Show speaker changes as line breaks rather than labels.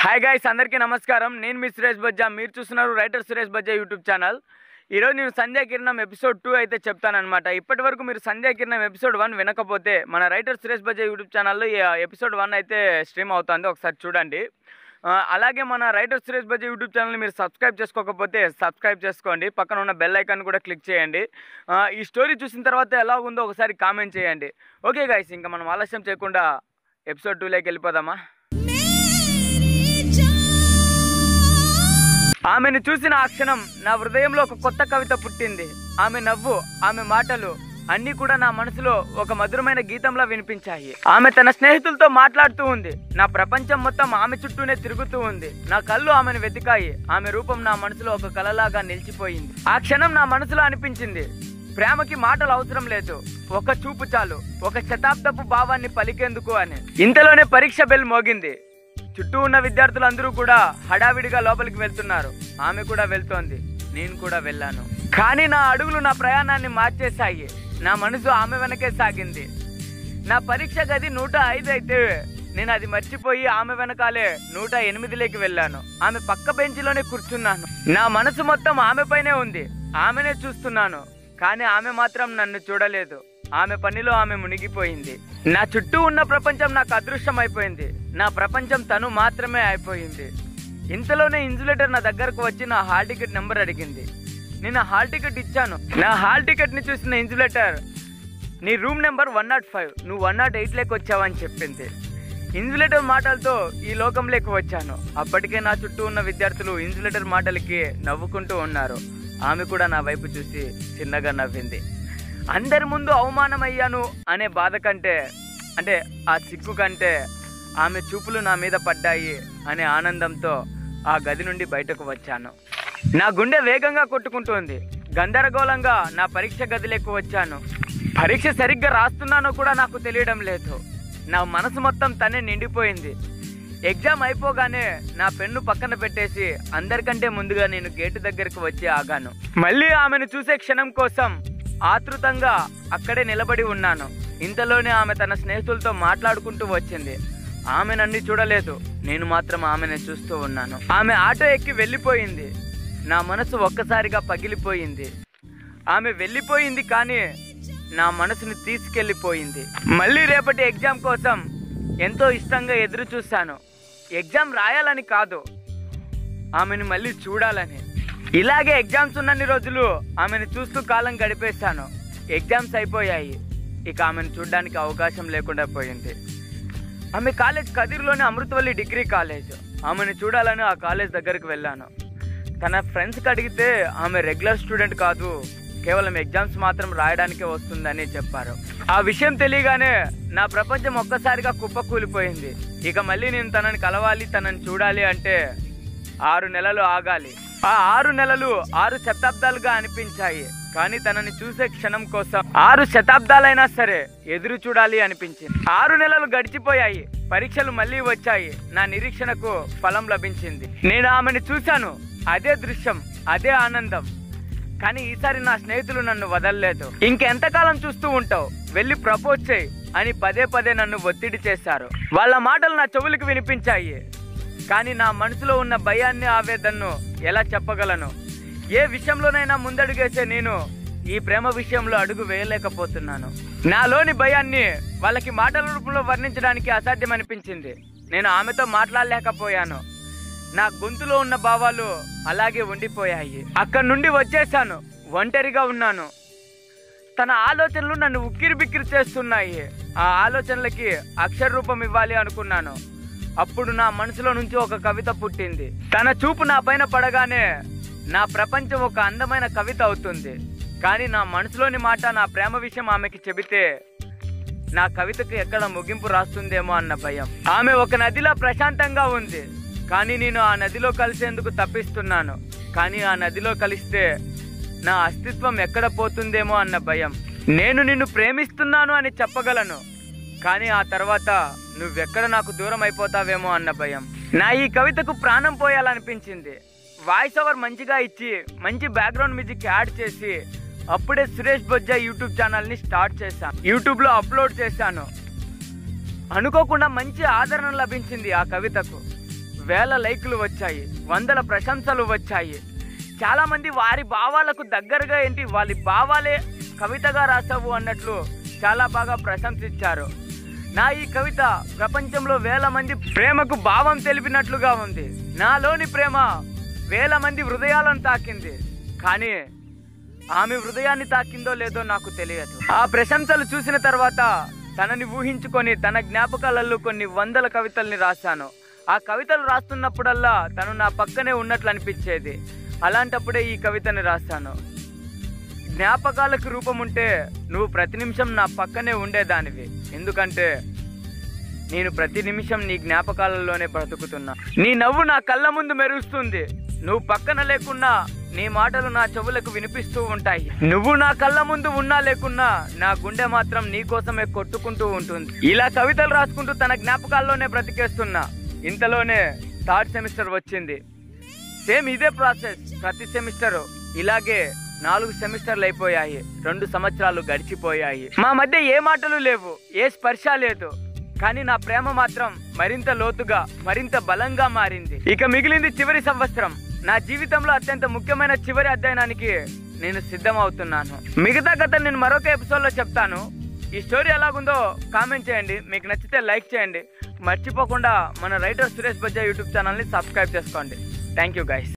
Hi guys, అందరికీ నమస్కారం. నేను మీ సురేష్ బజ్జా. మీరు చూస్తున్నారు writer Suresh Bajja YouTube channel. ఈరోజు నేను సంధ్యాకిరణం ఎపిసోడ్ 2 అయితే చెప్తానమాట. ఇప్పటి వరకు మీరు సంధ్యాకిరణం ఎపిసోడ్ 1 వినకపోతే మన రైటర్ సురేష్ బజ్జా యూట్యూబ్ ఛానల్లో ఎపిసోడ్ 1 అయితే స్ట్రీమ్ అవుతుంది, ఒకసారి చూడండి. అలాగే మన రైటర్ సురేష్ బజ్జా యూట్యూబ్ ఛానల్ని మీరు సబ్స్క్రైబ్ చేసుకోకపోతే సబ్స్క్రైబ్ చేసుకోండి. పక్కన ఉన్న బెల్ ఐకాన్ కూడా క్లిక్ చేయండి. ఈ స్టోరీ చూసిన తర్వాత ఎలా ఉందో ఒకసారి కామెంట్ చేయండి. ఓకే గైస్, ఇంకా మనం ఆలస్యం చేయకుండా ఎపిసోడ్ 2లోకి వెళ్ళిపోదామా. ఆమెను చూసిన ఆ క్షణం నా హృదయంలో ఒక కొత్త కవిత పుట్టింది. ఆమె నవ్వు, ఆమె మాటలు అన్నీ కూడా నా మనసులో ఒక మధురమైన గీతంలా వినిపించాయి. ఆమె తన స్నేహితులతో మాట్లాడుతూ ఉంది. నా ప్రపంచం మొత్తం ఆమె చుట్టూనే తిరుగుతూ ఉంది. నా కళ్ళు ఆమెను వెతికాయి. ఆమె రూపం నా మనసులో ఒక కలలాగా నిలిచిపోయింది. ఆ క్షణం నా మనసులో అనిపించింది, ప్రేమకి మాటలు అవసరం లేదు, ఒక చూపు చాలు, ఒక శతాబ్దపు భావాన్ని పలికేందుకు అని. ఇంతలోనే పరీక్ష బెల్ మోగింది. చుట్టూ ఉన్న విద్యార్థులందరూ కూడా హడావిడిగా లోపలికి వెళ్తున్నారు. ఆమె కూడా వెళ్తోంది, నేను కూడా వెళ్ళాను. కానీ నా అడుగులు నా ప్రయాణాన్ని మార్చేశాయి. నా మనసు ఆమె వెనకే సాగింది. నా పరీక్ష గది 105 అయితే నేను అది మర్చిపోయి ఆమె వెనకాలే 108లోకి వెళ్ళాను. ఆమె పక్క బెంచ్లోనే కూర్చున్నాను. నా మనసు మొత్తం ఆమె పైనే ఉంది. ఆమెనే చూస్తున్నాను, కానీ ఆమె మాత్రం నన్ను చూడలేదు. ఆమె పనిలో ఆమె మునిగిపోయింది. నా చుట్టూ ఉన్న ప్రపంచం నాకు అదృశ్యం అయిపోయింది. నా ప్రపంచం తను మాత్రమే అయిపోయింది. ఇంతలోనే ఇన్సులేటర్ నా దగ్గరకు వచ్చి నా హాల్ టికెట్ నెంబర్ అడిగింది. నేను ఆ హాల్ టికెట్ ఇచ్చాను. నా హాల్ టికెట్ ని చూసిన ఇన్సులేటర్, నీ రూమ్ నెంబర్ 105, నువ్వు 108లోకి వచ్చావని చెప్పింది. ఇన్సులేటర్ మాటలతో ఈ లోకంలోకి వచ్చాను. అప్పటికే నా చుట్టూ ఉన్న విద్యార్థులు ఇన్సులేటర్ మాటలకి నవ్వుకుంటూ ఉన్నారు. ఆమె కూడా నా వైపు చూసి చిన్నగా నవ్వింది. అందరి ముందు అవమానమయ్యాను అనే బాధ కంటే, అంటే ఆ సిగ్గు కంటే, ఆమె చూపులు నా మీద పడ్డాయి అనే ఆనందంతో ఆ గది నుండి బయటకు వచ్చాను. నా గుండె వేగంగా కొట్టుకుంటోంది. గందరగోళంగా నా పరీక్ష గదిలోకి వచ్చాను. పరీక్ష సరిగ్గా రాస్తున్నానో కూడా నాకు తెలియడం లేదు. నా మనసు మొత్తం తనే నిండిపోయింది. ఎగ్జామ్ అయిపోగానే నా పెన్ను పక్కన పెట్టేసి అందరికంటే ముందుగా నేను గేటు దగ్గరకు వచ్చి ఆగాను. మళ్ళీ ఆమెను చూసే క్షణం కోసం ఆతృతంగా అక్కడే నిలబడి ఉన్నాను. ఇంతలోనే ఆమె తన స్నేహితులతో మాట్లాడుకుంటూ వచ్చింది. ఆమె నన్ను చూడలేదు, నేను మాత్రం ఆమెను చూస్తూ ఉన్నాను. ఆమె ఆటో ఎక్కి వెళ్ళిపోయింది. నా మనసు ఒక్కసారిగా పగిలిపోయింది. ఆమె వెళ్ళిపోయింది, కానీ నా మనసుని తీసుకెళ్ళిపోయింది. మళ్ళీ రేపటి ఎగ్జామ్ కోసం ఎంతో ఇష్టంగా ఎదురు చూశాను. ఎగ్జామ్ రాయాలని కాదు, ఆమెను మళ్ళీ చూడాలని. ఇలాగే ఎగ్జామ్స్ ఉన్నన్ని రోజులు ఆమెను చూస్తూ కాలం గడిపేశాను. ఎగ్జామ్స్ అయిపోయాయి. ఇక ఆమెను చూడడానికి అవకాశం లేకుండా పోయింది. ఆమె కాలేజ్ కదిర్లోని అమృతవల్లి డిగ్రీ కాలేజ్. ఆమెను చూడాలని ఆ కాలేజ్ దగ్గరికి వెళ్ళాను. తన ఫ్రెండ్స్కి అడిగితే ఆమె రెగ్యులర్ స్టూడెంట్ కాదు, కేవలం ఎగ్జామ్స్ మాత్రం రాయడానికే వస్తుందని చెప్పారు. ఆ విషయం తెలియగానే నా ప్రపంచం ఒక్కసారిగా కుప్పకూలిపోయింది. ఇక మళ్ళీ నేను తనని కలవాలి, తనని చూడాలి అంటే 6 నెలలు ఆగాలి. ఆ 6 నెలలు 6 శతాబ్దాలుగా అనిపించాయి. కానీ తనని చూసే క్షణం కోసం 6 శతాబ్దాలైనా సరే ఎదురు చూడాలి అనిపించింది. 6 నెలలు గడిచిపోయాయి. పరీక్షలు మళ్ళీ వచ్చాయి. నా నిరీక్షణకు ఫలం లభించింది. నేను ఆమెను చూశాను. అదే దృశ్యం, అదే ఆనందం. కానీ ఈసారి నా స్నేహితులు నన్ను వదలలేదు. ఇంకెంతకాలం చూస్తూ ఉంటావు, వెళ్ళి ప్రపోజ్ చేయి అని పదే పదే నన్ను ఒత్తిడి చేశారు. వాళ్ళ మాటలు నా చెవులకు వినిపించాయి. కానీ నా మనసులో ఉన్న భయాన్ని, ఆవేదనను ఎలా చెప్పగలను? ఏ విషయంలోనైనా ముందడుగేసే నేను ఈ ప్రేమ విషయంలో అడుగు వేయలేకపోతున్నాను. నాలోని భయాన్ని వాళ్ళకి మాటల రూపంలో వర్ణించడానికి అసాధ్యం అనిపించింది. నేను ఆమెతో మాట్లాడలేకపోయాను. నా గొంతులో ఉన్న భావాలు అలాగే ఉండిపోయాయి. అక్కడి నుండి వచ్చేసాను. ఒంటరిగా ఉన్నాను. తన ఆలోచనలు నన్ను ఉక్కిరి బిక్కిరి చేస్తున్నాయి. ఆ ఆలోచనలకి అక్షర రూపం ఇవ్వాలి అనుకున్నాను. అప్పుడు నా మనసులో నుంచి ఒక కవిత పుట్టింది. తన చూపు నా పైన పడగానే నా ప్రపంచం ఒక అందమైన కవిత అవుతుంది. కానీ నా మనసులోని మాట, నా ప్రేమ విషయం ఆమెకి చెబితే నా కవితకు ఎక్కడ ముగింపు రాస్తుందేమో అన్న భయం. ఆమె ఒక నదిలా ప్రశాంతంగా ఉంది, కానీ నేను ఆ నదిలో కలిసేందుకు తప్పిస్తున్నాను. కానీ ఆ నదిలో కలిస్తే నా అస్తిత్వం ఎక్కడ పోతుందేమో అన్న భయం. నేను నిన్ను ప్రేమిస్తున్నాను అని చెప్పగలను, కానీ ఆ తర్వాత నువ్వెక్కడ నాకు దూరం అయిపోతావేమో అన్న భయం. నా ఈ కవితకు ప్రాణం పోయాలనిపించింది. వాయిస్ ఓవర్ మంచిగా ఇచ్చి, మంచి బ్యాక్గ్రౌండ్ మ్యూజిక్ యాడ్ చేసి అప్పుడే సురేష్ బజ్జా యూట్యూబ్ ఛానల్ని స్టార్ట్ చేశాను. యూట్యూబ్లో అప్లోడ్ చేశాను. అనుకోకుండా మంచి ఆదరణ లభించింది ఆ కవితకు. వేల లైకులు వచ్చాయి, వందల ప్రశంసలు వచ్చాయి. చాలా మంది వారి భావాలకు దగ్గరగా ఏంటి వాళ్ళ భావాలే కవితగా రాసావు అన్నట్లు చాలా బాగా ప్రశంసించారు. నా ఈ కవిత ప్రపంచంలో వేల మంది ప్రేమకు భావం తెలిపినట్లుగా ఉంది. నాలోని ప్రేమ వేల మంది హృదయాలను తాకింది, కానీ ఆమె హృదయాన్ని తాకిందో లేదో నాకు తెలియదు. ఆ ప్రశంసలు చూసిన తర్వాత తనని ఊహించుకొని తన జ్ఞాపకాలలో కొన్ని వందల కవితల్ని రాశాను. ఆ కవితలు రాస్తున్నప్పుడల్లా తను నా పక్కనే ఉన్నట్లు అనిపించేది. అలాంటప్పుడే ఈ కవితని రాశాను. జ్ఞాపకాలకు రూపం ఉంటే నువ్వు ప్రతి నిమిషం నా పక్కనే ఉండేదానివి, ఎందుకంటే నేను ప్రతి నిమిషం నీ జ్ఞాపకాలలోనే బ్రతుకుతున్నా. నీ నవ్వు నా కళ్ళ ముందు మెరుస్తుంది. నువ్వు పక్కన లేకున్నా నీ మాటలు నా చెవులకు వినిపిస్తూ ఉంటాయి. నువ్వు నా కళ్ళ ముందు ఉన్నా లేకున్నా నా గుండె మాత్రం నీ కోసమే కొట్టుకుంటూ ఉంటుంది. ఇలా కవితలు రాసుకుంటూ తన జ్ఞాపకాల్లోనే బ్రతికేస్తున్నా. ఇంతలోనే థర్డ్ సెమిస్టర్ వచ్చింది. సేమ్ ఇదే ప్రాసెస్. ప్రతి సెమిస్టర్ ఇలాగే 4 సెమిస్టర్లు అయిపోయాయి. 2 సంవత్సరాలు గడిచిపోయాయి. మా మధ్య ఏ మాటలు లేవు, ఏ స్పర్శ లేదు, కానీ నా ప్రేమ మాత్రం మరింత లోతుగా, మరింత బలంగా మారింది. ఇక మిగిలింది చివరి సంవత్సరం. నా జీవితంలో అత్యంత ముఖ్యమైన చివరి అధ్యయనానికి నేను సిద్ధమవుతున్నాను. మిగతా కథ నేను మరొక ఎపిసోడ్లో చెప్తాను. ఈ స్టోరీ ఎలాగుందో కామెంట్ చేయండి. మీకు నచ్చితే లైక్ చేయండి. మర్చిపోకుండా మన రైటర్ సురేష్ బజ్జా యూట్యూబ్ ఛానల్ని సబ్స్క్రైబ్ చేసుకోండి. Thank you guys.